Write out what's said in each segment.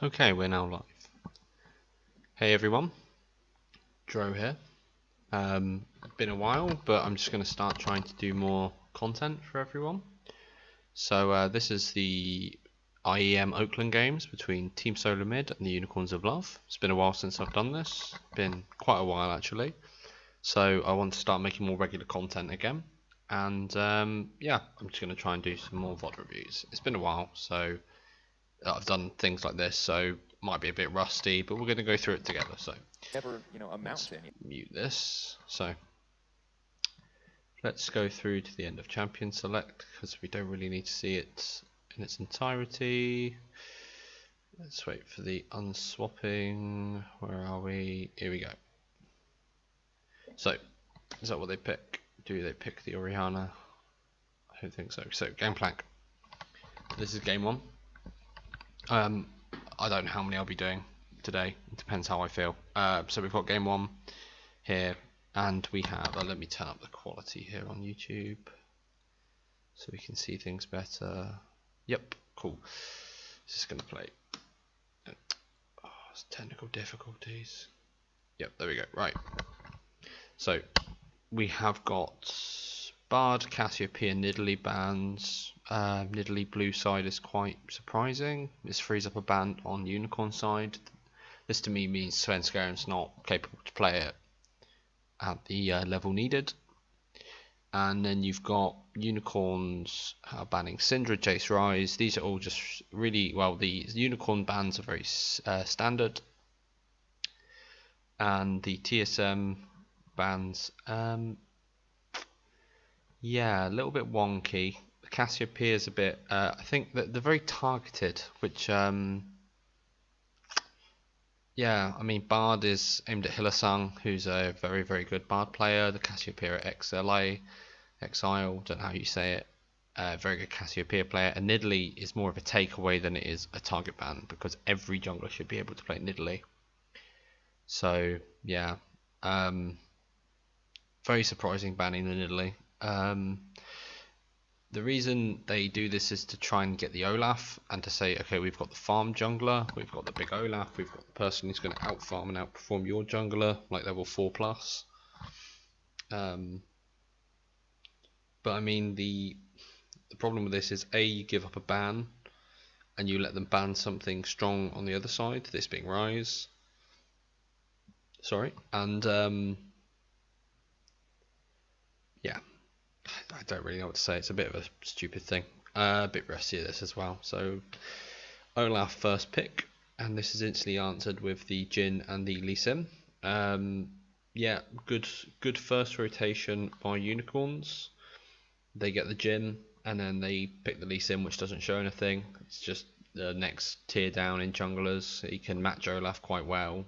Okay, we're now live. Hey everyone, Dro here. Been a while, but I'm just going to start trying to do more content for everyone. So this is the IEM Oakland games between Team Solar Mid and the Unicorns of Love. It's been a while since I've done this, been quite a while actually. So I want to start making more regular content again. And yeah, I'm just going to try and do some more VOD reviews. It's been a while, so I've done things like this, so might be a bit rusty, but we're going to go through it together. So let's mute this. So let's go through to the end of champion select because we don't really need to see it in its entirety. Let's wait for the unswapping. Where are we? Here we go. So is that what they pick? Do they pick the Oriana? I don't think so. So game plank. This is game one. I don't know how many I'll be doing today. It depends how I feel. So we've got game one here, and we have. Let me turn up the quality here on YouTube so we can see things better. Yep, cool. Just gonna play. Oh, it's technical difficulties. Yep, there we go. Right. So we have got Bard, Cassiopeia, Nidalee bans. Nidalee blue side is quite surprising. This frees up a ban on Unicorn side. This to me means Svenskaren's not capable to play it at the level needed. And then you've got Unicorns banning Syndra, Jace Rise. These are all just really, well, the Unicorn bans are very standard. And the TSM bans, yeah, a little bit wonky. Cassiopeia is a bit, I think that they're very targeted, which, yeah, I mean, Bard is aimed at Hillasang, who's a very, very good Bard player. The Cassiopeia XLA, Exile, don't know how you say it. Very good Cassiopeia player. And Nidalee is more of a takeaway than it is a target ban, because every jungler should be able to play Nidalee. So, yeah. Very surprising banning the Nidalee. The reason they do this is to try and get the Olaf and to say, okay, we've got the farm jungler, we've got the big Olaf, we've got the person who's going to outfarm and outperform your jungler, like level 4+. But I mean, the problem with this is A, you give up a ban and you let them ban something strong on the other side, this being Rise. Sorry, and yeah. I don't really know what to say. It's a bit of a stupid thing. A bit rusty this as well. So Olaf first pick, and this is instantly answered with the Jhin and the Lee Sin. Yeah, good first rotation by Unicorns. They get the Jhin, and then they pick the Lee Sin, which doesn't show anything. It's just the next tier down in junglers. He can match Olaf quite well.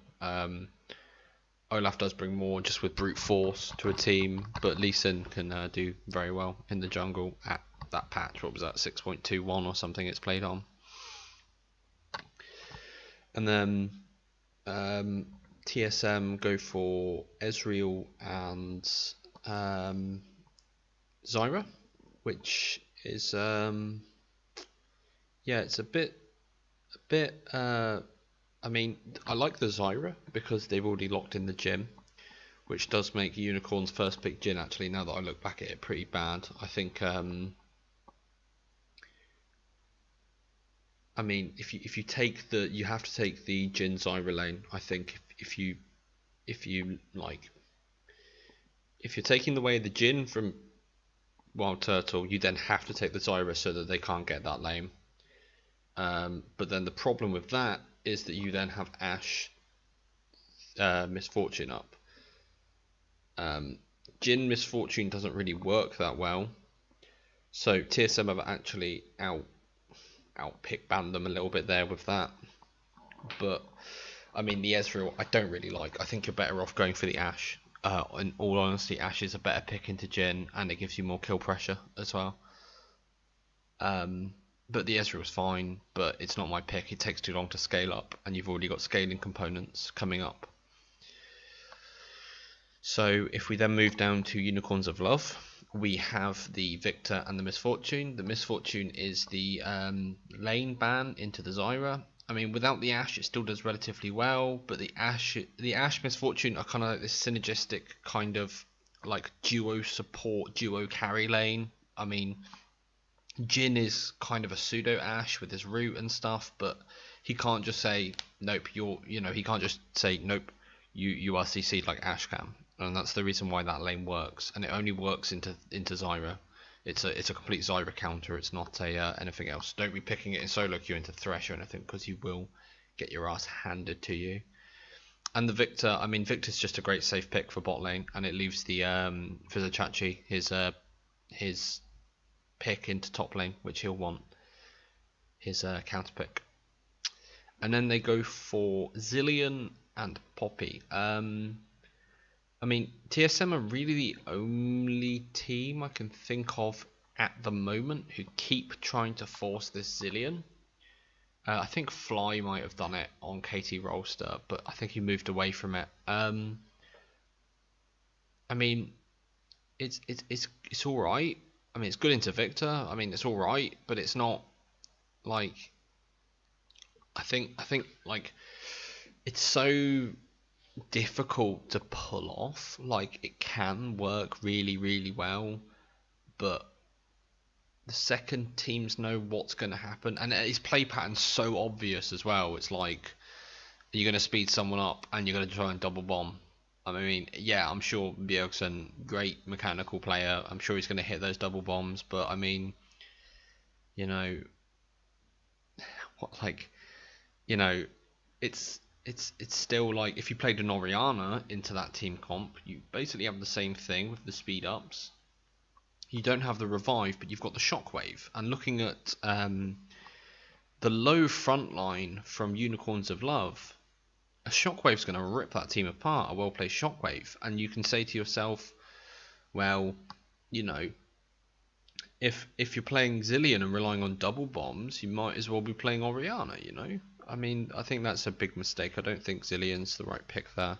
Olaf does bring more just with brute force to a team, but Lee Sin can do very well in the jungle at that patch. What was that, 6.21 or something it's played on. And then TSM go for Ezreal and Zyra, which is yeah, it's a bit I mean, I like the Zyra because they've already locked in the Jhin, which does make Unicorn's first pick Jhin actually, now that I look back at it, pretty bad. I think I mean, if you take the, you have to take the Jhin Zyra lane. I think if you like, if you're taking away the Jhin from Wild Turtle, you then have to take the Zyra so that they can't get that lane. But then the problem with that is that you then have Ashe Misfortune up. Jhin Misfortune doesn't really work that well, so TSM have actually outpick banned them a little bit there with that. But I mean, the Ezreal I don't really like. I think you're better off going for the Ashe. In all honesty, Ashe is a better pick into Jhin, and it gives you more kill pressure as well. But the Ezreal is fine, but it's not my pick. It takes too long to scale up, and you've already got scaling components coming up. So if we then move down to Unicorns of Love, we have the Victor and the Misfortune. The Misfortune is the lane ban into the Zyra. I mean, without the Ashe, it still does relatively well, but the Ashe Misfortune are kind of like this synergistic kind of like duo support, duo carry lane. I mean, Jin is kind of a pseudo Ashe with his root and stuff, but he can't just say nope. He can't just say nope. You are CC'd like Ashe can, and that's the reason why that lane works, and it only works into Zyra. It's a complete Zyra counter. It's not a anything else. Don't be picking it in solo queue into Thresh or anything, because you will get your ass handed to you. And the Victor, I mean, Victor's just a great safe pick for bot lane, and it leaves the Fizzachachi his pick into top lane, which he'll want his counter pick. And then they go for Zilean and Poppy. I mean, TSM are really the only team I can think of at the moment who keep trying to force this Zilean. I think Fly might have done it on KT Rolster, but I think he moved away from it. I mean, it's all right. I mean, it's good into Victor. I mean, it's all right, but it's not like I think like it's so difficult to pull off. Like, it can work really, really well, but the second teams know what's going to happen, and his play pattern's so obvious as well. It's like, you're going to speed someone up and you're going to try and double bomb. I mean, yeah, I'm sure Bjergsen, great mechanical player, I'm sure he's going to hit those double bombs, but I mean, you know, what, like, you know, it's still like, if you played an Orianna into that team comp, you basically have the same thing with the speed ups. You don't have the revive, but you've got the shockwave. And looking at the low front line from Unicorns of Love, a shockwave's going to rip that team apart, a well played shockwave. And you can say to yourself, well, you know, if you're playing Zilean and relying on double bombs, you might as well be playing Orianna, you know? I mean, I think that's a big mistake. I don't think Zilean's the right pick there.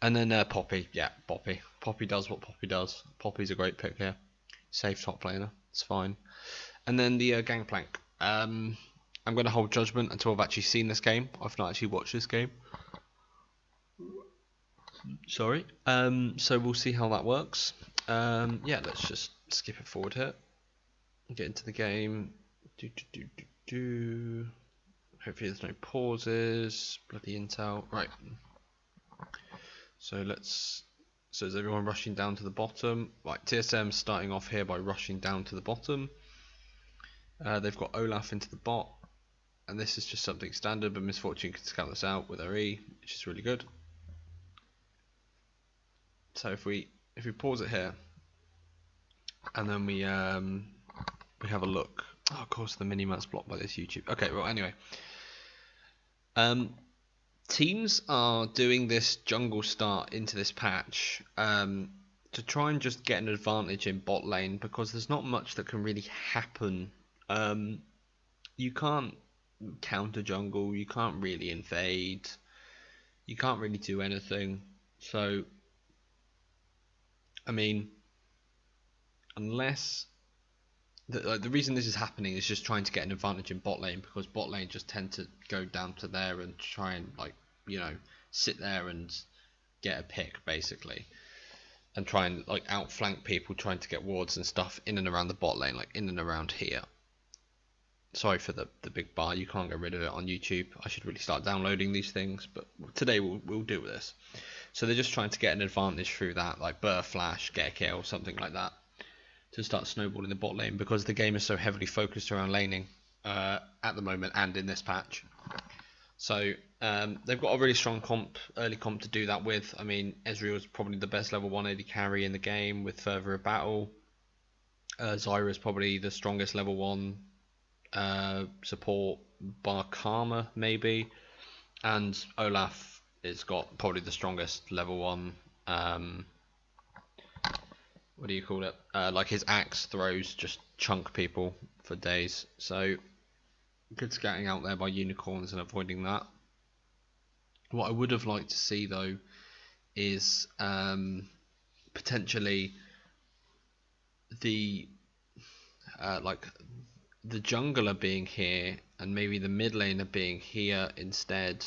And then Poppy. Yeah, Poppy. Poppy does what Poppy does. Poppy's a great pick here. Safe top laner. It's fine. And then the Gangplank. I'm going to hold judgment until I've actually seen this game. I've not actually watched this game. Sorry. So we'll see how that works. Yeah, let's just skip it forward here. Get into the game. Hopefully there's no pauses. Bloody intel. Right. So is everyone rushing down to the bottom? Right, TSM starting off here by rushing down to the bottom. They've got Olaf into the bot, and this is just something standard, but Misfortune can scout this out with her E, which is really good. So if we pause it here, and then we have a look. Oh, of course the mini-map's blocked by this YouTube. Okay, well anyway. Teams are doing this jungle start into this patch to try and just get an advantage in bot lane, because there's not much that can really happen. You can't counter jungle, you can't really invade, you can't really do anything. So, I mean, unless the reason this is happening is just trying to get an advantage in bot lane, because bot lane just tend to go down to there and try and, like, you know, sit there and get a pick basically, and try and like outflank people trying to get wards and stuff in and around the bot lane, like in and around here. Sorry for the big bar, you can't get rid of it on YouTube. I should really start downloading these things, but today we'll deal with this. So they're just trying to get an advantage through that, like burst flash, get a kill, something like that, to start snowballing the bot lane, because the game is so heavily focused around laning at the moment and in this patch. So they've got a really strong early comp to do that with. I mean, Ezreal is probably the best level 180 carry in the game with Further of Battle. Zyra is probably the strongest level 1 support, bar Karma maybe. And Olaf has got probably the strongest level 1 what do you call it? Like, his axe throws just chunk people for days. So good scouting out there by Unicorns and avoiding that. What I would have liked to see though is potentially the like the jungler being here and maybe the mid laner being here instead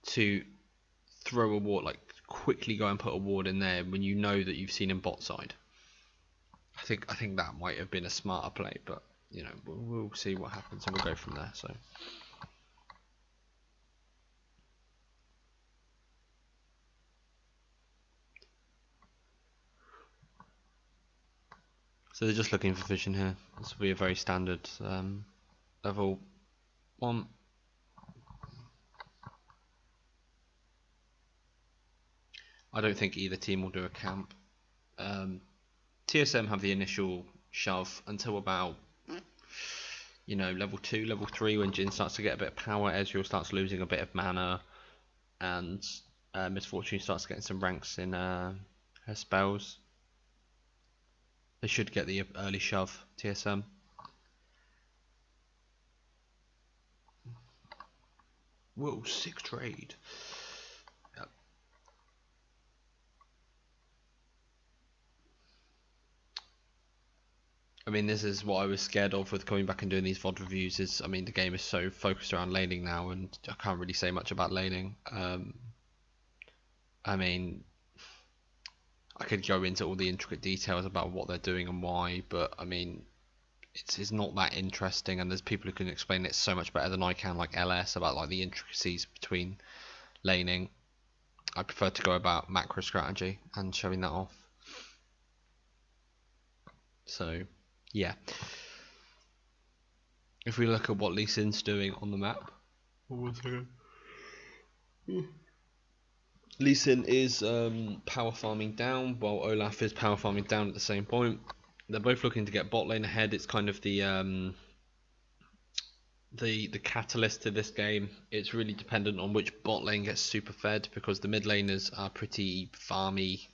to throw a ward, like quickly go and put a ward in there when you know that you've seen him bot side. I think that might have been a smarter play, but you know, we'll see what happens and we'll go from there. So they're just looking for vision here. This will be a very standard level 1. I don't think either team will do a camp. TSM have the initial shove until about, you know, level 2, level 3, when Jhin starts to get a bit of power, Ezreal starts losing a bit of mana, and Misfortune starts getting some ranks in her spells. They should get the early shove, TSM. Whoa, 6 trade. Yep. I mean, this is what I was scared of with coming back and doing these VOD reviews. Is, I mean, the game is so focused around laning now, and I can't really say much about laning. I mean, I could go into all the intricate details about what they're doing and why, but I mean, it's not that interesting, and there's people who can explain it so much better than I can, like LS, about like the intricacies between laning. I prefer to go about macro strategy and showing that off. So yeah, if we look at what Lee Sin's doing on the map, Lee Sin is power farming down, while Olaf is power farming down at the same point. They're both looking to get bot lane ahead. It's kind of the catalyst to this game. It's really dependent on which bot lane gets super fed, because the mid laners are pretty farmy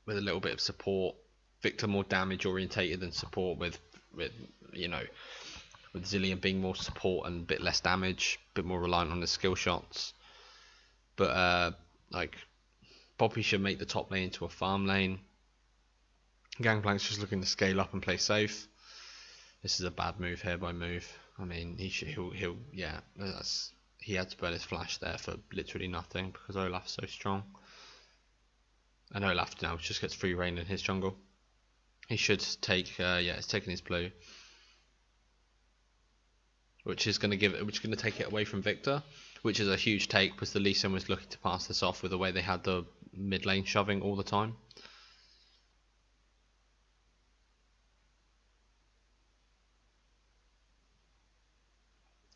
with a little bit of support. Victor more damage orientated than support, with you know, with Zilean being more support and a bit less damage, a bit more reliant on the skill shots. But like, Poppy should make the top lane into a farm lane. Gangplank's just looking to scale up and play safe. This is a bad move here by Move. I mean, he'll yeah, he had to burn his flash there for literally nothing, because Olaf's so strong. And Olaf now just gets free reign in his jungle. He should take yeah, it's taking his blue, which is going to take it away from Victor, which is a huge take, because the Lee Sin was looking to pass this off with the way they had the mid lane shoving all the time.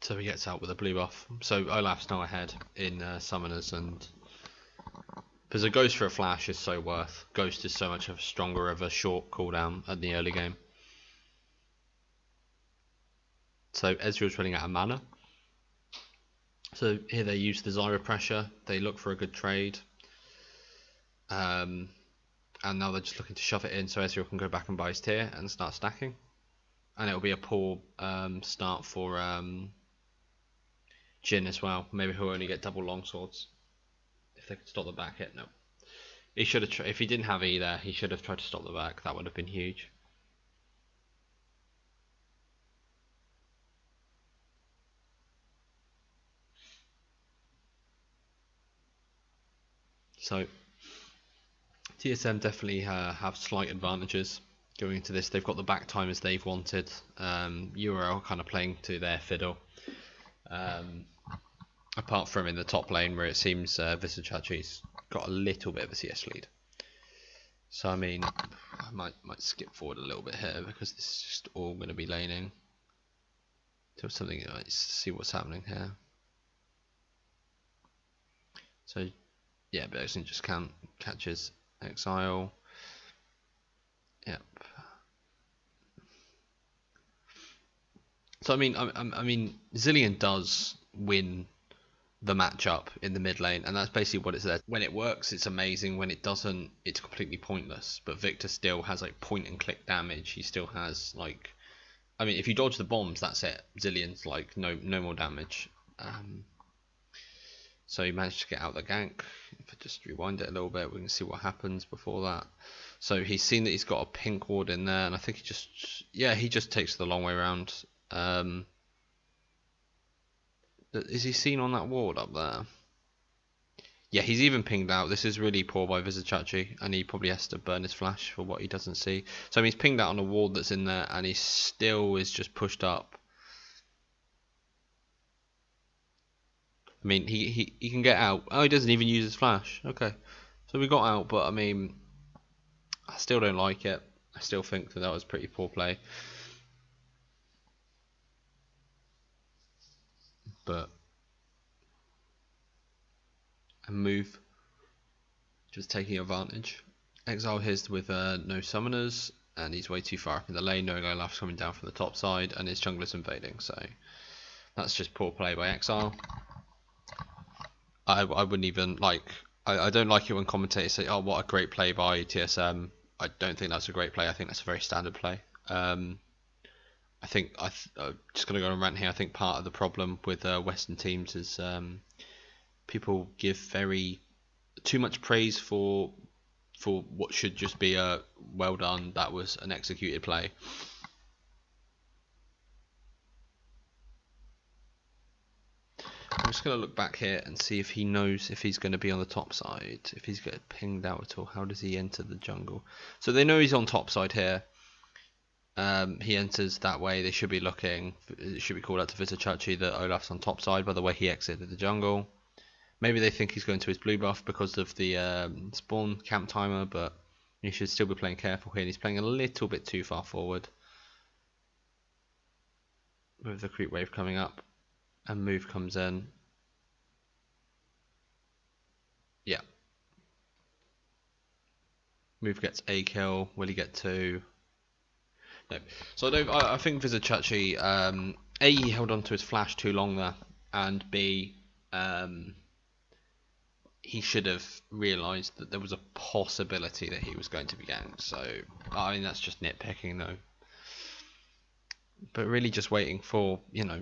So he gets out with a blue buff. So Olaf's now ahead in summoners, and because a Ghost for a flash is so worth. Ghost is so much of a stronger of a short cooldown at the early game. So Ezreal's running out of mana. So here they use the Zyra pressure. They look for a good trade. And now they're just looking to shove it in so Ezreal can go back and buy his tier and start stacking. And it'll be a poor start for Jhin as well. Maybe he'll only get double longswords if they could stop the back hit. No, he should have. If he didn't have E there, he should have tried to stop the back. That would have been huge. So TSM definitely have slight advantages going into this. They've got the back time as they've wanted. UOL kind of playing to their fiddle. Apart from in the top lane, where it seems Visachachi's got a little bit of a CS lead. So I mean, I might skip forward a little bit here, because this is just all going to be laning. Do something, let's see what's happening here. So yeah, Bergson just catches Exile. Yep. So I mean, Zilean does win the matchup in the mid lane, and that's basically what it's there. When it works, it's amazing. When it doesn't, it's completely pointless. But Victor still has like point and click damage. He still has like, I mean, if you dodge the bombs, that's it. Zilean's like no more damage. So he managed to get out the gank. If I just rewind it a little bit, we can see what happens before that. So he's seen that he's got a pink ward in there, and I think he just takes the long way around. Is he seen on that ward up there? Yeah, he's even pinged out. This is really poor by Vizichachi, and he probably has to burn his flash for what he doesn't see. So I mean, he's pinged out on a ward that's in there, and he still is just pushed up. I mean, he can get out. Oh, he doesn't even use his flash. Okay, so we got out, but I mean, I still don't like it. I still think that was pretty poor play. But a move, just taking advantage. Exile his with no summoners, and he's way too far up in the lane, knowing Olaf's coming down from the top side, and his jungler's invading, so that's just poor play by Exile. I wouldn't even, like, I don't like it when commentators say, oh, what a great play by TSM. I don't think that's a great play. I think that's a very standard play. I think, I'm just going to go on rant here, I think part of the problem with Western teams is people give too much praise for what should just be a well done, that was an executed play. I'm just going to look back here and see if he knows if he's going to be on the top side, if he's getting pinged out at all. How does he enter the jungle? So they know he's on top side here. He enters that way. They should be looking. It should be called out to Vizichachi that Olaf's on top side by the way he exited the jungle. Maybe they think he's going to his blue buff because of the spawn camp timer, but he should still be playing careful here. He's playing a little bit too far forward with the creep wave coming up, and move comes in. Yeah. Move gets a kill. Will he get two? No. So I think Vizichachi, A, he held on to his flash too long there, and B, he should have realised that there was a possibility that he was going to be ganked. So I mean, that's just nitpicking though. But really just waiting for, you know,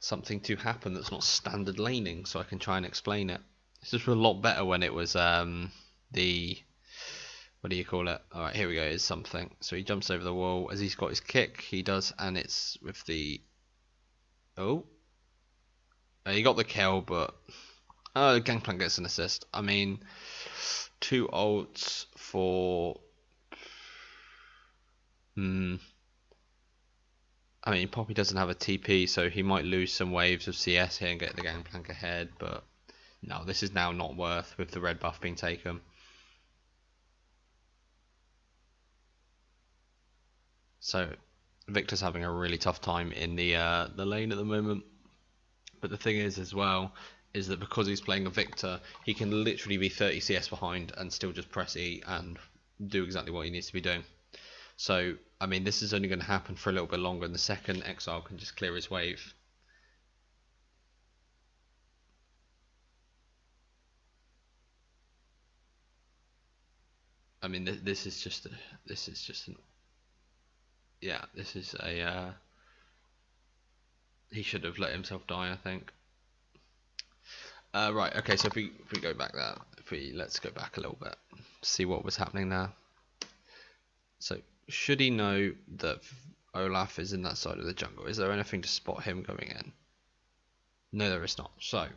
something to happen that's not standard laning, so I can try and explain it. This was a lot better when it was the, what do you call it? Alright, here we go, is something. So he jumps over the wall as he's got his kick, he does, and it's with the, oh, he got the kill, but Gangplank gets an assist. I mean, 2 ults for, I mean, Poppy doesn't have a TP, so he might lose some waves of CS here and get the Gangplank ahead, but no, this is now not worth with the red buff being taken. So Victor's having a really tough time in the lane at the moment. But the thing is as well, is that because he's playing a Victor, he can literally be 30 CS behind and still just press E and do exactly what he needs to be doing. So, I mean, this is only going to happen for a little bit longer, and the second Exile can just clear his wave. I mean, this is just yeah, this is a, he should have let himself die, I think. Right, okay, so if we go back there, let's go back a little bit, see what was happening there. So, should he know that Olaf is in that side of the jungle? Is there anything to spot him going in? No, there is not. So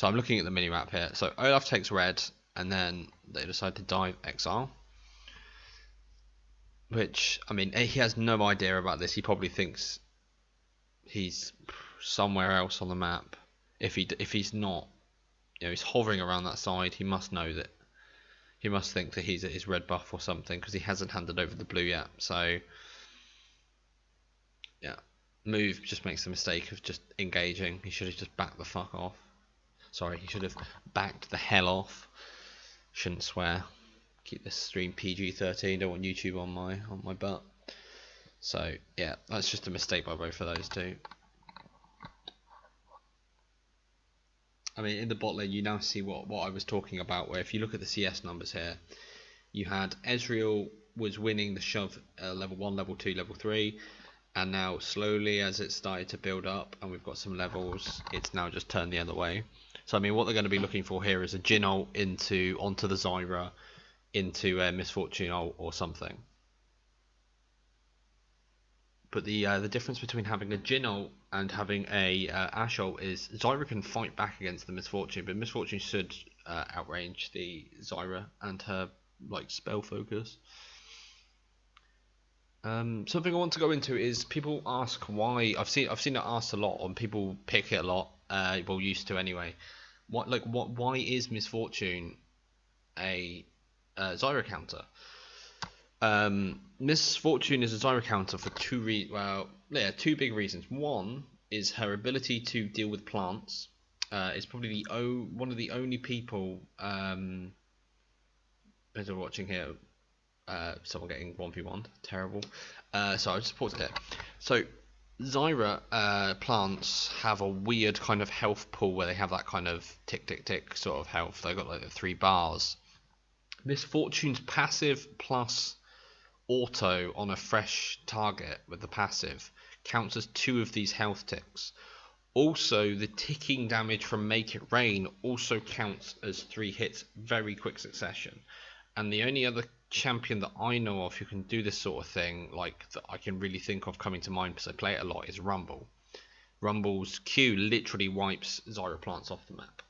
I'm looking at the mini map here. So Olaf takes red, and then they decide to dive Exile. Which, I mean, he has no idea about this. He probably thinks he's somewhere else on the map. If he's not, you know, he's hovering around that side, he must know that. He must think that he's at his red buff or something, because he hasn't handed over the blue yet. So, yeah. Move just makes the mistake of just engaging. He should have just backed the fuck off. Sorry, he should have backed the hell off. Shouldn't swear. Keep this stream PG-13. Don't want YouTube on my butt. So, yeah, that's just a mistake by both of those two. I mean, in the bot lane, you now see what I was talking about, where if you look at the CS numbers here, you had Ezreal was winning the shove level 1, level 2, level 3, and now slowly as it started to build up and we've got some levels, it's now just turned the other way. So, I mean, what they're going to be looking for here is a Jhin ult onto the Zyra, into a Misfortune ult or something. But the difference between having a Jin ult and having a Ashe ult is Zyra can fight back against the Misfortune, but Misfortune should outrange the Zyra and her like spell focus. Something I want to go into is people ask why. I've seen it asked a lot, and people pick it a lot. Well, used to anyway. Why is Misfortune a Zyra counter? Misfortune is a Zyra counter for two big reasons. One is her ability to deal with plants. It's probably one of the only people as we're watching here. Someone getting 1v1, terrible. So I'll just pause it here. So Zyra plants have a weird kind of health pool where they have that kind of tick tick tick sort of health. They've got like the 3 bars. Misfortune's passive plus auto on a fresh target with the passive counts as 2 of these health ticks. Also, the ticking damage from Make It Rain also counts as 3 hits, very quick succession. And the only other champion that I know of who can do this sort of thing, like that I can really think of coming to mind because I play it a lot, is Rumble. Rumble's Q literally wipes Zyra plants off the map.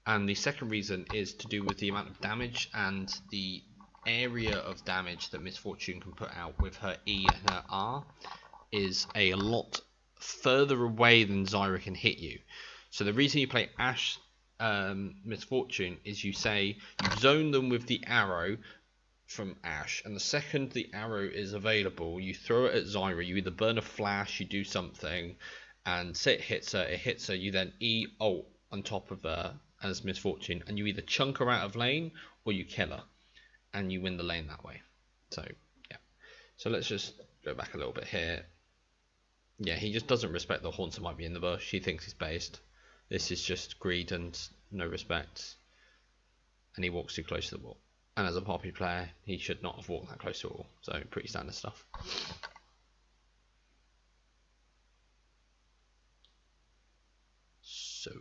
And the second reason is to do with the amount of damage and the area of damage that Misfortune can put out with her E and her R is a lot further away than Zyra can hit you. So the reason you play Ashe Misfortune is you zone them with the arrow from Ashe, and the second the arrow is available, you throw it at Zyra. You either burn a flash, you do something, and say it hits her, you then E ult on top of her as Misfortune, and you either chunk her out of lane or you kill her, and you win the lane that way. So yeah, so let's just go back a little bit here. Yeah, he just doesn't respect the haunts that might be in the bush. He thinks he's based. This is just greed and no respect, and he walks too close to the wall. And as a Poppy player, he should not have walked that close to the wall. So pretty standard stuff. So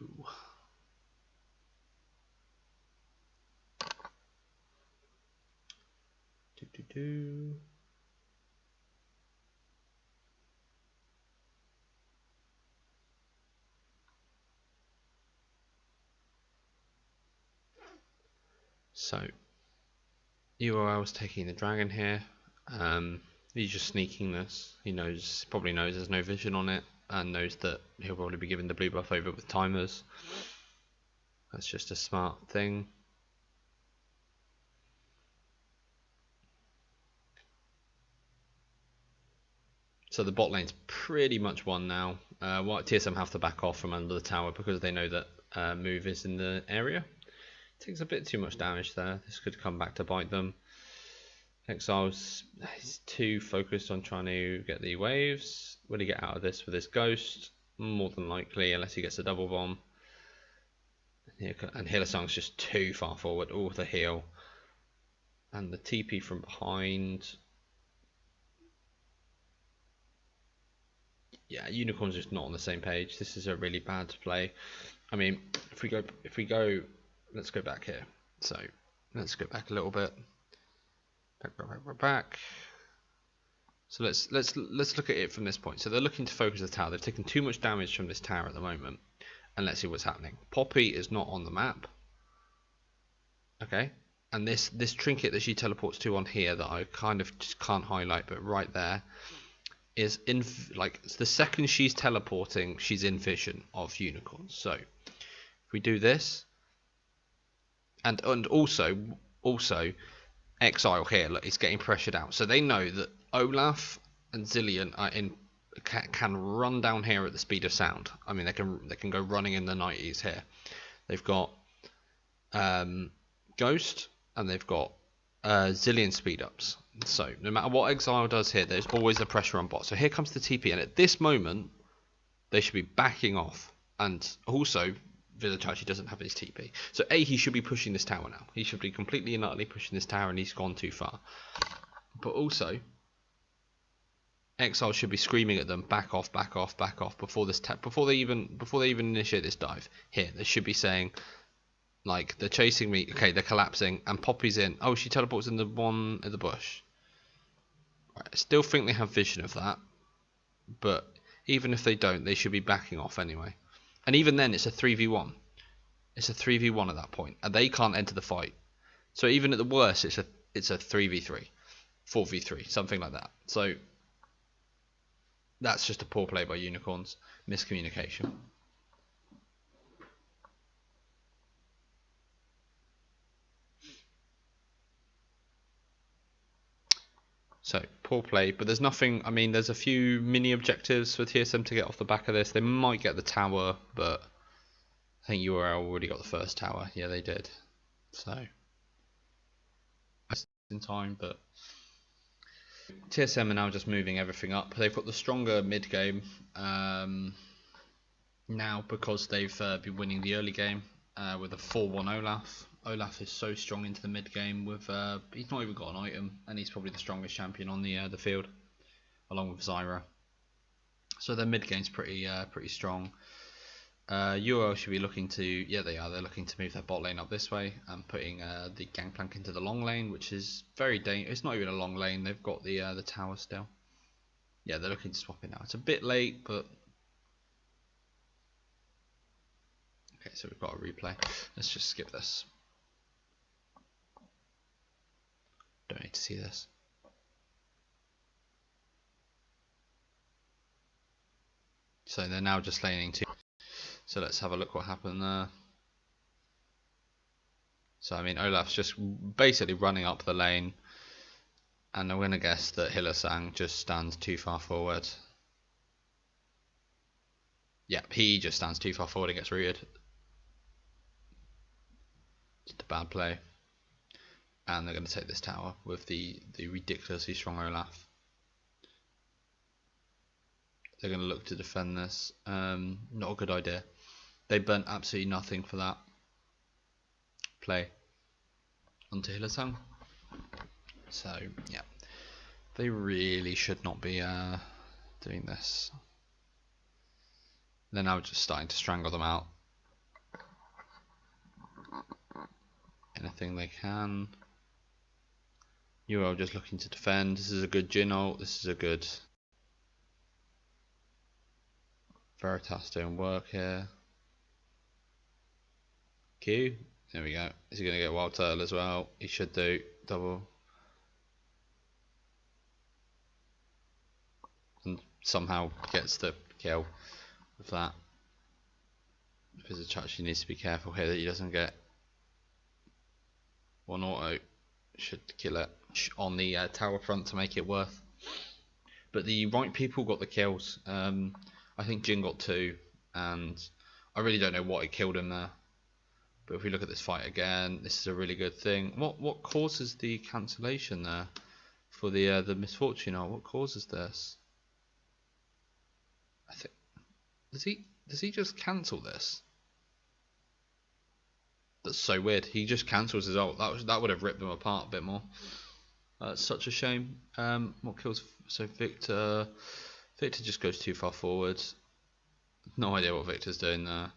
So UOL is taking the dragon here. He's just sneaking this. He probably knows there's no vision on it, and knows that he'll probably be given the blue buff over with timers. That's just a smart thing. So the bot lane's pretty much won now. TSM have to back off from under the tower because they know that move is in the area. Takes a bit too much damage there. This could come back to bite them. Exile's too focused on trying to get the waves. Will he get out of this with his ghost? More than likely, unless he gets a double bomb. And Hylissang's just too far forward. Oh, the heal. And the TP from behind. Yeah, Unicorn's just not on the same page. This is a really bad play. I mean, if we go, let's go back here. So let's go back a little bit. Back. So let's look at it from this point. So they're looking to focus the tower. They've taken too much damage from this tower at the moment, and let's see what's happening. Poppy is not on the map. Okay, and this trinket that she teleports to on here that I kind of just can't highlight, but right there is in the second she's teleporting, she's in vision of unicorns. So if we do this, and also Exile here, look, is getting pressured out. So they know that Olaf and Zillion are can run down here at the speed of sound. I mean, they can go running in the 90s here. They've got Ghost and they've got Zillion speed ups. So no matter what Exile does here, there's always the pressure on bot. So here comes the TP, and at this moment, they should be backing off. And also, Village actually doesn't have his TP. So he should be pushing this tower now. He should be completely and utterly pushing this tower, and he's gone too far. But also, Exile should be screaming at them, back off, back off, back off, before they even initiate this dive. Here, they should be saying, like, they're chasing me. Okay, they're collapsing, and Poppy's in. Oh, she teleports in the one at the bush. Right, I still think they have vision of that. but even if they don't, they should be backing off anyway. And even then, it's a 3v1. It's a 3v1 at that point, and they can't enter the fight. So even at the worst, it's a 3v3, 4v3, something like that. So that's just a poor play by Unicorns, miscommunication. So poor play, but there's nothing. I mean, there's a few mini objectives for TSM to get off the back of this. They might get the tower, but I think UOL already got the first tower. Yeah, they did. So in time, but TSM are now just moving everything up. They've got the stronger mid game now because they've been winning the early game with a 4-1 Olaf. Olaf is so strong into the mid game with he's not even got an item, and he's probably the strongest champion on the field, along with Zyra. So their mid game's pretty strong. UOL should be looking to, yeah, they are. They're looking to move their bot lane up this way and putting the Gangplank into the long lane, which is very dangerous. It's not even a long lane. They've got the tower still. Yeah, they're looking to swap it now. It's a bit late, but okay. So we've got a replay. Let's just skip this. Don't need to see this. So they're now just laning two. So let's have a look what happened there. So I mean, Olaf's just basically running up the lane, and I'm gonna guess that Hylissang just stands too far forward. Yep, he just stands too far forward and gets rooted. Just a bad play. And they're going to take this tower with the ridiculously strong Olaf. They're going to look to defend this. Not a good idea. They burnt absolutely nothing for that play onto Hylissang. So yeah, they really should not be doing this. They're now just starting to strangle them out. Anything they can. UOL just looking to defend. This is a good Jhin ult. This is a good Veritas doing work here. Q. There we go. Is he going to get Wild Turtle as well? He should do. Double. And somehow gets the kill with that. Vizichach needs to be careful here that he doesn't get one auto. Should kill it on the tower front to make it worth. But the right people got the kills. I think Jhin got 2, and I really don't know what killed him there. But if we look at this fight again, this is a really good thing. What causes the cancellation there for the misfortune? Or what causes this? I think does he just cancel this? That's so weird. He just cancels his ult. That would have ripped them apart a bit more. It's such a shame. What kills? So Victor just goes too far forward. No idea what Victor's doing there.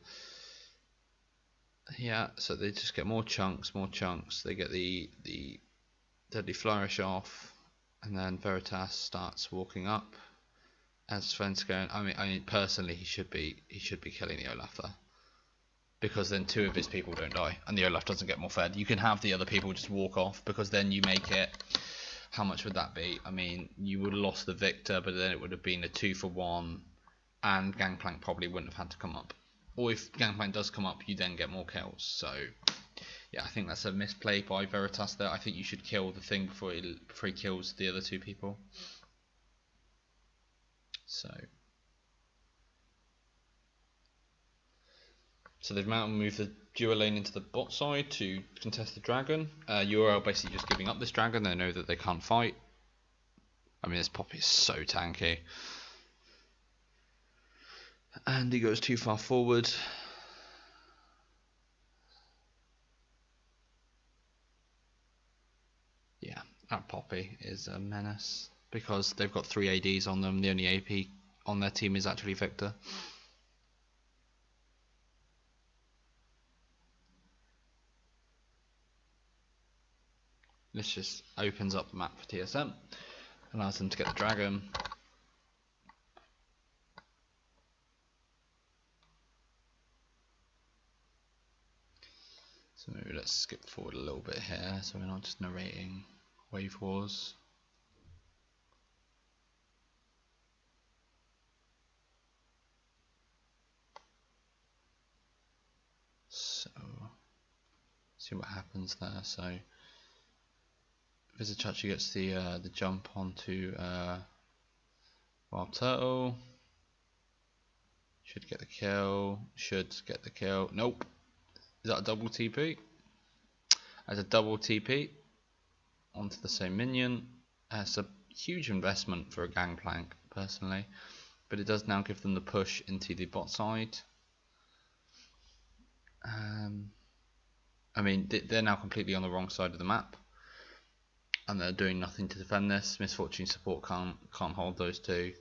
Yeah, so they just get more chunks. They get the deadly flourish off, and then Veritas starts walking up. As Sven's going, I mean, personally, he should be killing the Olaf there, because then 2 of his people don't die, and the Olaf doesn't get more fed. You can have the other people just walk off, because then you make it. How much would that be? I mean, you would have lost the Victor, but then it would have been a 2-for-1, and Gangplank probably wouldn't have had to come up. Or if Gangplank does come up, you then get more kills. So, yeah, I think that's a misplay by Veritas there. I think you should kill the thing before he kills the other 2 people. So they've now moved the dual lane into the bot side to contest the dragon. UOL basically just giving up this dragon. They know that they can't fight. I mean, this Poppy is so tanky. And he goes too far forward. Yeah, that Poppy is a menace, because they've got 3 ADs on them. The only AP on their team is actually Victor. This just opens up the map for TSM, allows them to get the dragon. So maybe let's skip forward a little bit here, so we're not just narrating wave wars. So see what happens there. So Vizichachi gets the jump onto Wild Turtle. Should get the kill. Should get the kill. Nope. Is that a double TP? As a double TP onto the same minion. It's a huge investment for a Gangplank, personally, but it does now give them the push into the bot side. I mean, they're now completely on the wrong side of the map, and they're doing nothing to defend this. Misfortune support can't hold those two.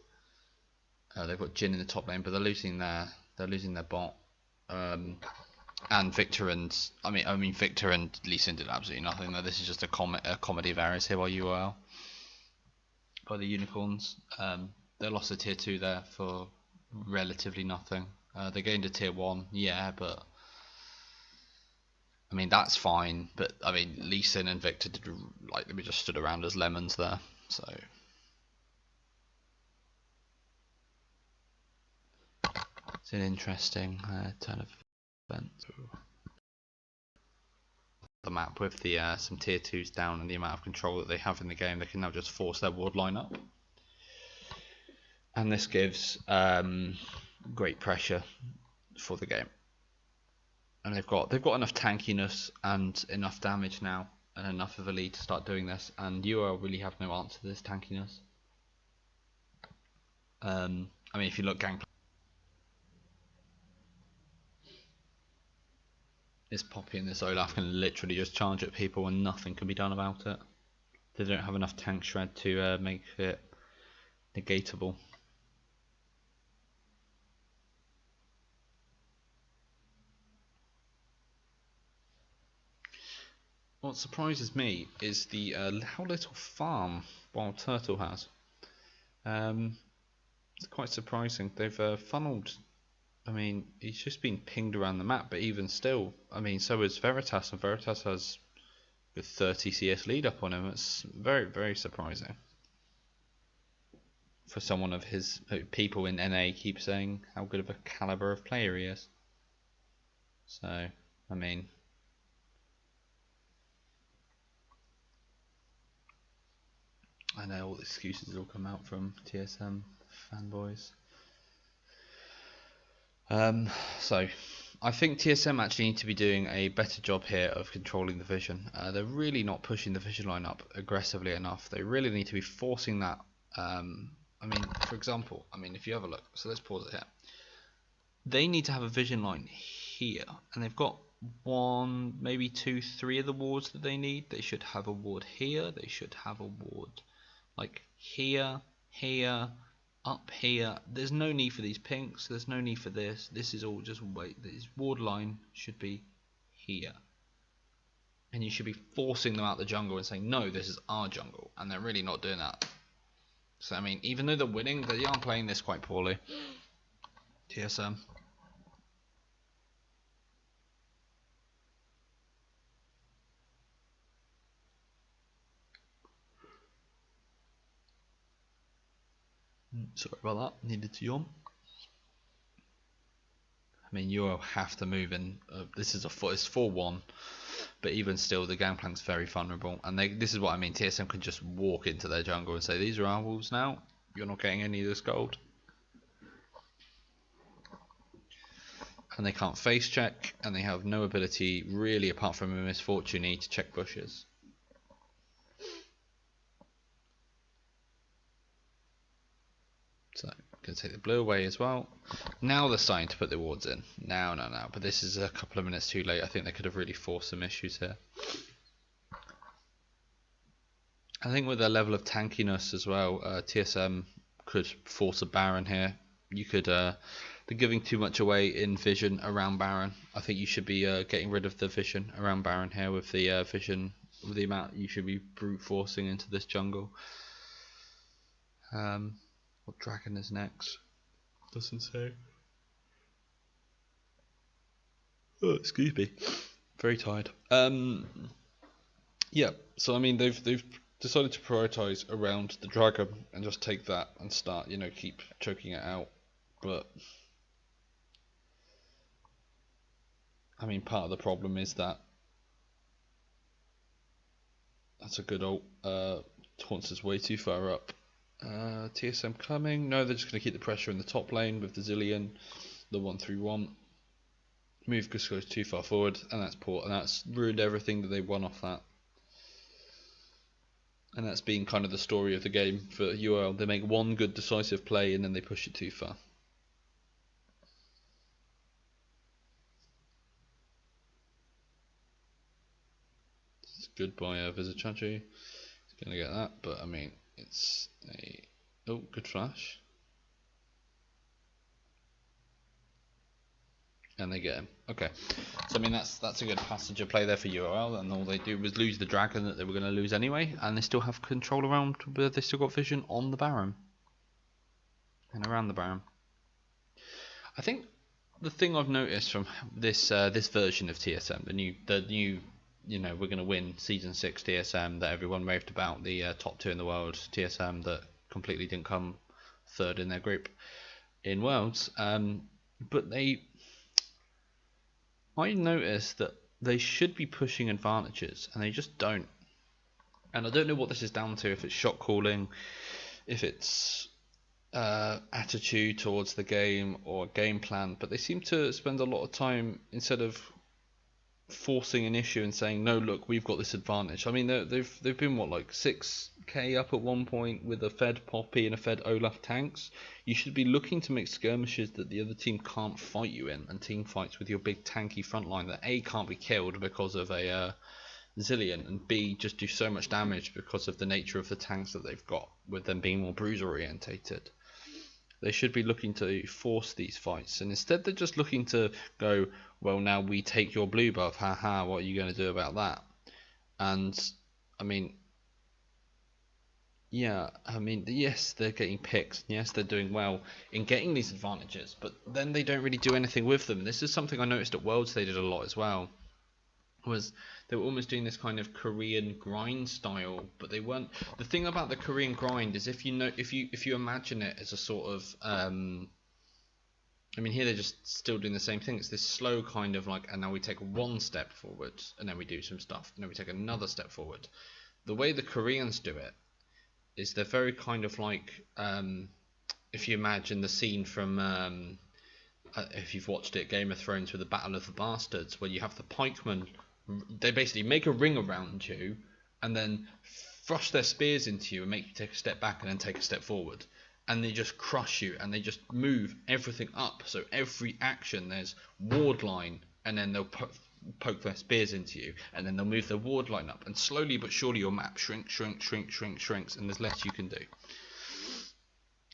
They've got Jin in the top lane, but they're losing their bot. And Victor and I mean Victor and Lee Sin did absolutely nothing. Though this is just a comedy of errors here by UOL, by the Unicorns. They lost a tier 2 there for relatively nothing. They gained a tier 1, yeah, but I mean that's fine. But I mean Lee Sin and Victor did like they just stood around as lemons there. So it's an interesting turn of events. The map with the some tier 2s down and the amount of control that they have in the game, they can now just force their ward line up, and this gives great pressure for the game. And they've got enough tankiness and enough damage now, and enough of a lead to start doing this. And UOL really have no answer to this tankiness. I mean, if you look Gangplank this Poppy and this Olaf can literally just charge at people and nothing can be done about it. They don't have enough tank shred to make it negatable. What surprises me is the how little farm Wild Turtle has. It's quite surprising. They've funneled. I mean, he's just been pinged around the map, but even still, I mean, so is Veritas, and Veritas has a 30 CS lead up on him. It's very, very surprising for someone of his. People in NA keep saying how good of a caliber of player he is. So, I mean, I know all the excuses will come out from TSM fanboys. So I think TSM actually need to be doing a better job here of controlling the vision. They're really not pushing the vision line up aggressively enough. They really need to be forcing that. I mean, for example, I mean, if you have a look, so let's pause it here. They need to have a vision line here, and they've got 1, maybe 2, 3 of the wards that they need. They should have a ward here. They should have a ward like here, here, up here. There's no need for these pinks. There's no need for this. This is all just wait. This ward line should be here, and you should be forcing them out the jungle and saying, no, this is our jungle, and they're really not doing that. So I mean, even though they're winning, they are playing this quite poorly. TSM. Sorry about that. Needed to yawn. I mean, you'll have to move in. This is it's 4-1, but even still, the Gangplank's very vulnerable. And this is what I mean. TSM can just walk into their jungle and say, "These are our wolves now. You're not getting any of this gold." And they can't face check, and they have no ability really, apart from a misfortune, to check bushes. So going to take the blue away as well. Now they're starting to put the wards in. Now. But this is a couple of minutes too late. I think they could have really forced some issues here. I think with their level of tankiness as well, TSM could force a Baron here. You could. They're giving too much away in vision around Baron. I think you should be getting rid of the vision around Baron here with the vision, with the amount you should be brute forcing into this jungle. What dragon is next? Doesn't say. Oh, excuse me. Very tired. Yeah. So I mean, they've decided to prioritize around the dragon and just take that and start, keep choking it out. But I mean, part of the problem is that that's a good ult. Taunts is way too far up. TSM coming. No, they're just going to keep the pressure in the top lane with the Zillion, the 1-3-1. Move just goes too far forward, and that's poor, and that's ruined everything that they won off that. And that's been kind of the story of the game for UOL. They make one good decisive play and then they push it too far. It's good by Vizichachi. He's going to get that, but I mean, it's a... Oh, good flash. And they get him. Okay, so I mean that's a good passenger play there for UOL, and all they do was lose the dragon that they were going to lose anyway, and they still have control around, but they still got vision on the Baron and around the Baron. I think the thing I've noticed from this this version of TSM, the new we're going to win season 6 TSM that everyone raved about, the top 2 in the world TSM that completely didn't come third in their group in Worlds, but I noticed that they should be pushing advantages and they just don't. And I don't know what this is down to, if it's shot calling, if it's attitude towards the game or game plan, but they seem to spend a lot of time, instead of forcing an issue and saying, no, look, we've got this advantage. I mean, they've been what, like 6k up at one point with a fed Poppy and a fed Olaf tanks. You should be looking to make skirmishes that the other team can't fight you in, and team fights with your big tanky front line that A, can't be killed because of a Zillion, and B, just do so much damage because of the nature of the tanks that they've got, with them being more bruiser orientated. They should be looking to force these fights, and instead they're just looking to go, well, now we take your blue buff, haha, what are you going to do about that? And I mean, yeah, I mean, yes, they're getting picks, yes, they're doing well in getting these advantages, but then they don't really do anything with them. This is something I noticed at Worlds they did a lot as well, was they were almost doing this kind of Korean grind style, but they weren't. The thing about the Korean grind is, if you imagine it as a sort of I mean, here they're just still doing the same thing. It's this slow kind of like, and now we take one step forward, and then we do some stuff, and then we take another step forward. The way the Koreans do it is they're very kind of like, if you imagine the scene from if you've watched it, Game of Thrones, with the Battle of the Bastards, where you have the pikemen, they basically make a ring around you and then thrust their spears into you and make you take a step back and then take a step forward, and they just crush you, and they just move everything up. So every action there's ward line, and then they'll poke their spears into you, and then they'll move their ward line up, and slowly but surely your map shrinks, and there's less you can do.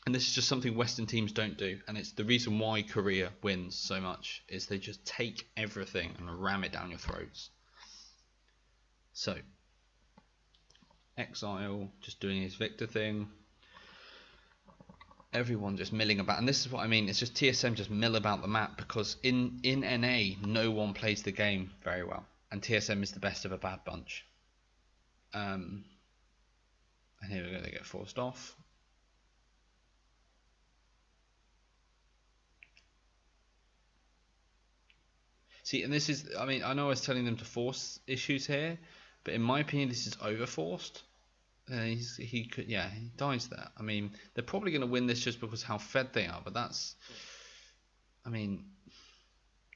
And this is just something Western teams don't do, and it's the reason why Korea wins so much, is they just take everything and ram it down your throats. So, Exile just doing his Victor thing. Everyone just milling about, and this is what I mean, it's just TSM just mill about the map, because in NA no one plays the game very well, and TSM is the best of a bad bunch. And here we go, they get forced off. See, and this is, I mean, I know I was telling them to force issues here, but in my opinion this is over-forced. He could, yeah, he dies there. I mean, they're probably going to win this just because how fed they are, but that's, I mean,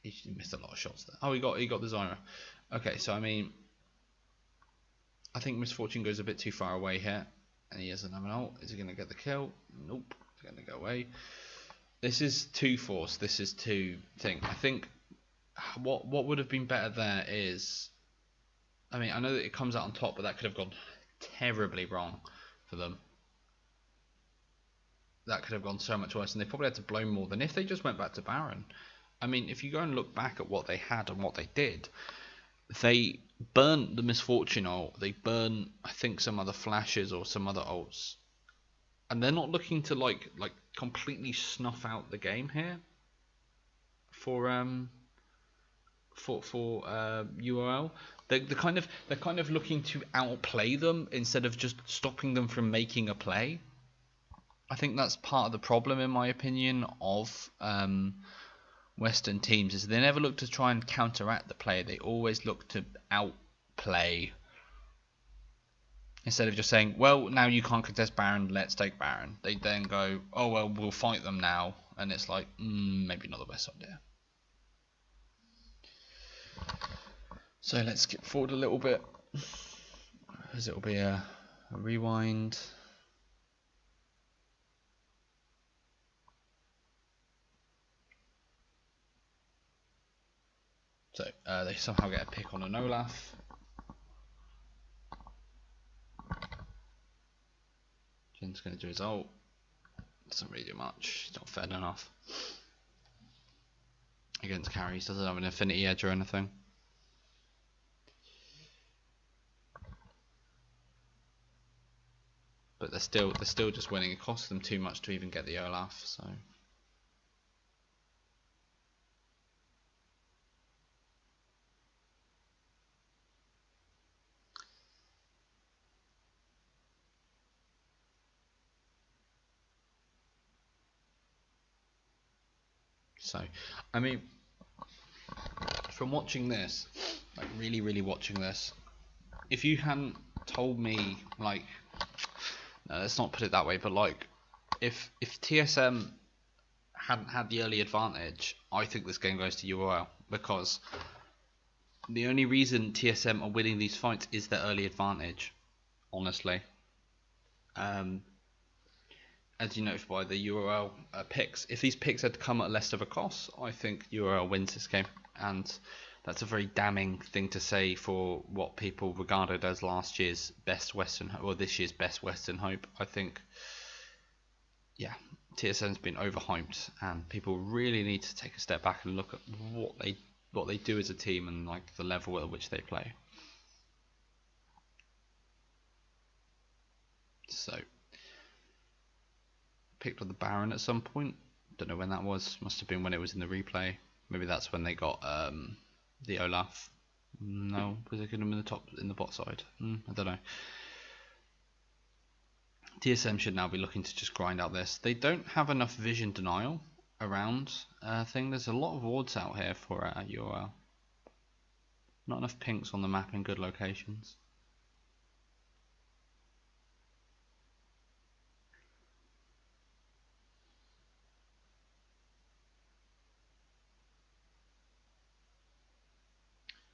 he missed a lot of shots there. Oh, he got the Zyra. Okay, so I mean, I think Misfortune goes a bit too far away here, and he doesn't have an ult. Is he going to get the kill? Nope, he's going to go away. This is too forced. This is too thing. I think what would have been better there is, I mean, I know that it comes out on top, but that could have gone terribly wrong for them. That could have gone so much worse, and they probably had to blow more than if they just went back to Baron. I mean, if you go and look back at what they had and what they did, they burnt the Misfortune ult, they burn, I think, some other flashes or some other ults, and they're not looking to like completely snuff out the game here for for UOL. They're kind of looking to outplay them instead of just stopping them from making a play. I think that's part of the problem, in my opinion, of Western teams, is they never look to try and counteract the play. They always look to outplay. Instead of just saying, well, now you can't contest Baron, let's take Baron. They then go, oh, well, we'll fight them now. And it's like, maybe not the best idea. So let's skip forward a little bit, as it'll be a rewind. So they somehow get a pick on an Olaf. Jin's going to do his ult. Doesn't really do much. He's not fed enough. Against carries, doesn't have an affinity edge or anything. But they're still just winning. It costs them too much to even get the Olaf, so. So, I mean, from watching this, like really watching this, if you hadn't told me, like, no, let's not put it that way, but like, if TSM hadn't had the early advantage, I think this game goes to UOL, because the only reason TSM are winning these fights is their early advantage, honestly. As you noticed by the UOL picks, if these picks had come at less of a cost, I think UOL wins this game, and that's a very damning thing to say for what people regarded as last year's best Western, or this year's best Western hope. I think, yeah, TSM's been overhyped, and people really need to take a step back and look at what they do as a team and like the level at which they play. So. Picked on the Baron at some point. Don't know when that was. Must have been when it was in the replay. Maybe that's when they got the Olaf. No, was it in the bot side? I don't know. TSM should now be looking to just grind out this. They don't have enough vision denial around thing. There's a lot of wards out here for UOL. Not enough pinks on the map in good locations.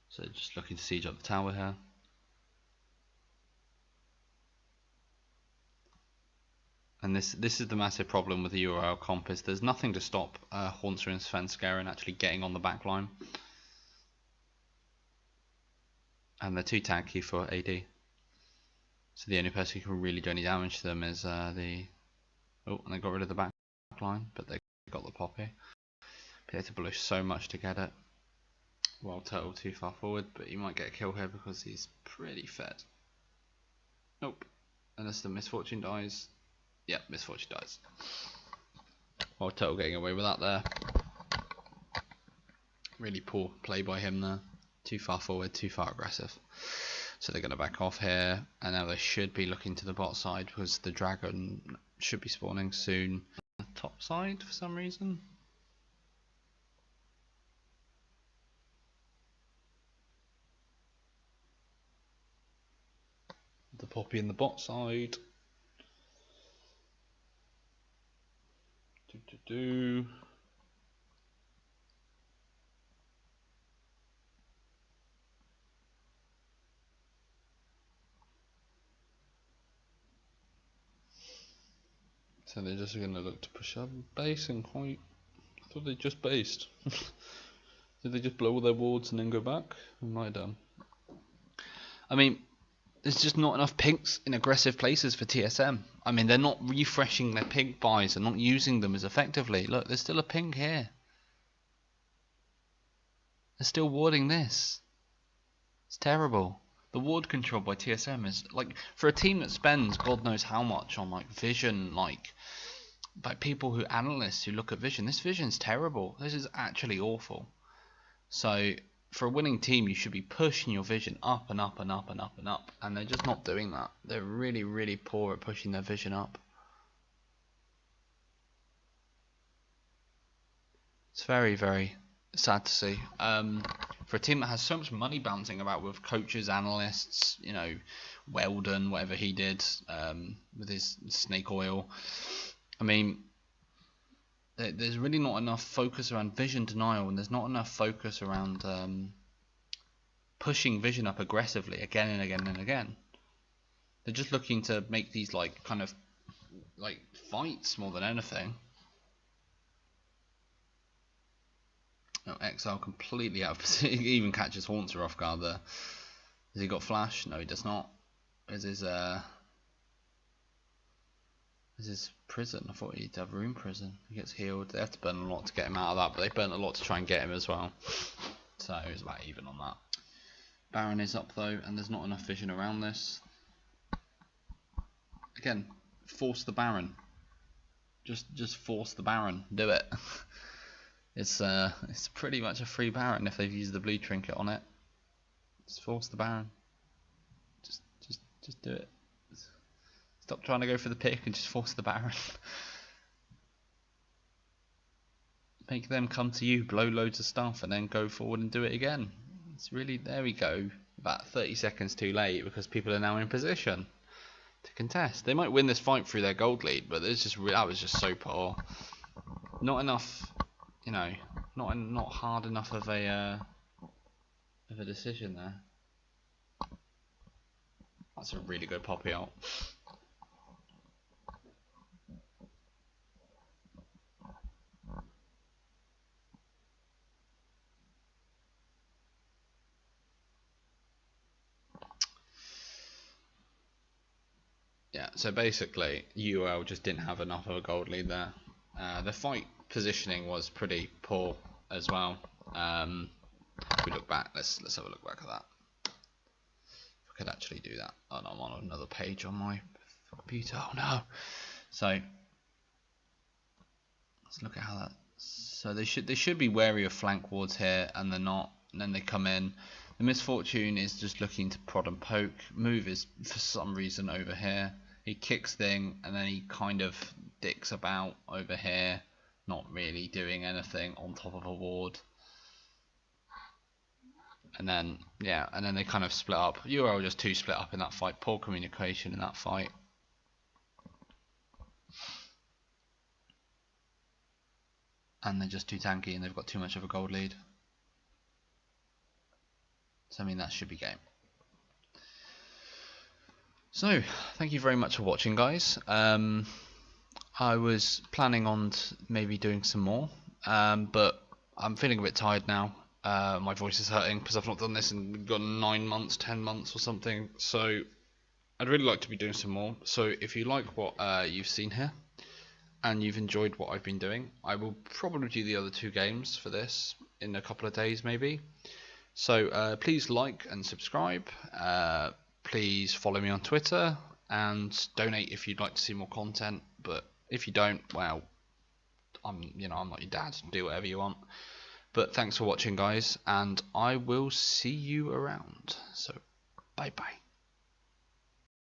So just looking to siege up the tower here. And this is the massive problem with the UOL comp, is there's nothing to stop Haunter and Svenskeren actually getting on the back line. And they're too tanky for AD. So the only person who can really do any damage to them is the... Oh, and they got rid of the back line, but they got the Poppy. But they had to blow so much to get it. Wild Turtle too far forward, but he might get a kill here because he's pretty fed. Nope. Unless the Misfortune dies. Yep, Misfortune dies. Wild Turtle getting away with that there. Really poor play by him there. Too far forward, too far aggressive. So they're going to back off here, and now they should be looking to the bot side because the dragon should be spawning soon on the top side for some reason. The Poppy in the bot side. So they're just going to look to push up base and quite... I thought they just based. Did they just blow all their wards and then go back? What might have done. I mean, there's just not enough pinks in aggressive places for TSM. I mean, they're not refreshing their pink buys and not using them as effectively. Look, there's still a pink here. They're still warding this. It's terrible. The ward control by TSM is like, for a team that spends God knows how much on like vision, like people analysts who look at vision, this vision's terrible. This is actually awful. So for a winning team, you should be pushing your vision up and up and up and up and up, and they're just not doing that. They're really, really poor at pushing their vision up. It's very, very sad to see. For a team that has so much money bouncing about with coaches, analysts, you know, Weldon, whatever he did with his snake oil. I mean, there's really not enough focus around vision denial, and there's not enough focus around pushing vision up aggressively again and again and again. They're just looking to make these like kind of like fights more than anything. Oh, Exile completely out of position. He even catches Haunter off guard there. Has he got flash? No, he does not. Is his prison? I thought he'd have room prison. He gets healed. They have to burn a lot to get him out of that, but they burn a lot to try and get him as well. So it was about even on that. Baron is up though, and there's not enough vision around this. Again, force the Baron. Just force the Baron. Do it. It's pretty much a free Baron if they've used the blue trinket on it. Just force the Baron. Just do it. Stop trying to go for the pick and just force the Baron. Make them come to you, blow loads of stuff, and then go forward and do it again. It's really, there we go. About 30 seconds too late because people are now in position to contest. They might win this fight through their gold lead, but it's just that was just so poor. Not enough, you know, not hard enough of a decision there. That's a really good poppy ult. Yeah, so basically UOL just didn't have enough of a gold lead there. The fight positioning was pretty poor as well. If we look back, let's have a look back at that. If I could actually do that. Oh no, I'm on another page on my computer. Oh no. So let's look at how that. So they should be wary of flank wards here, and they're not. And then they come in. The Misfortune is just looking to prod and poke. Move is for some reason over here. He kicks thing, and then he kind of dicks about over here, not really doing anything on top of a ward. And then yeah, and then they kind of split up. UOL just too split up in that fight. Poor communication in that fight. And they're just too tanky, and they've got too much of a gold lead. So I mean that should be game. So thank you very much for watching, guys. I was planning on maybe doing some more, but I'm feeling a bit tired now. My voice is hurting because I've not done this in 9 months, 10 months or something. So I'd really like to be doing some more. So if you like what you've seen here and you've enjoyed what I've been doing, I will probably do the other 2 games for this in a couple of days maybe. So please like and subscribe. Please follow me on Twitter and donate if you'd like to see more content. But if you don't, well, I'm not your dad. Do whatever you want. But thanks for watching, guys, and I will see you around. So bye bye.